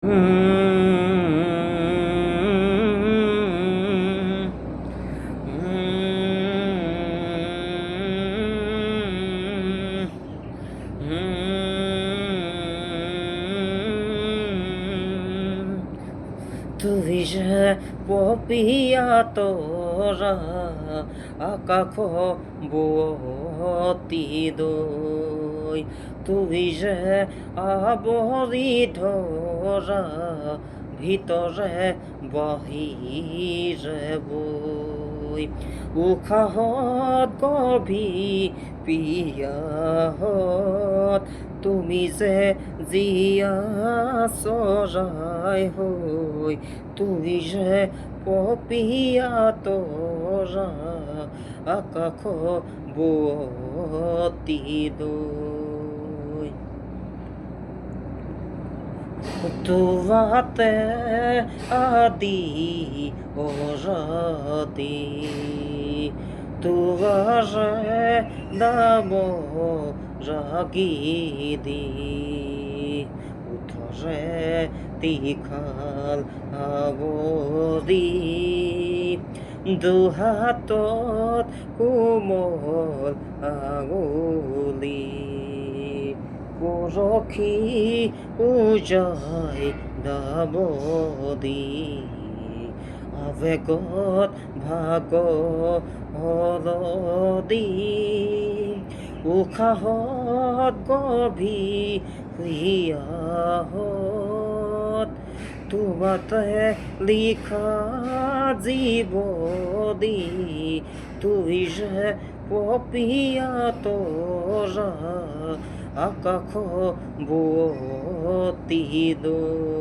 তুই যে পপিয়া তোৰা আকাশ বুৱতী দৈ তুই যে আৱৰি ধৰা ভিতৰে বাহিৰে বৈ উশাহত গভীৰ পিয়াহত তুমি যে জীয়া চৰাই হৈ তুই যে পপিয়া তৰা আকাশ বুৱতী দৈ তুৱাতে আদি অজাতি তুৱাৰে নাম জাগি দি উঠৰে তীখাল আৱৰি দুহাতত কোমল আঙুলি পৰখি উজাই দাবদি আৱেগত ভাগৰদি উশাহত গভীৰ হিয়াহত তোমাতে লিখা জীৱদি তুই যে পপিয়া তৰা আকাশ বুৱতী দৈ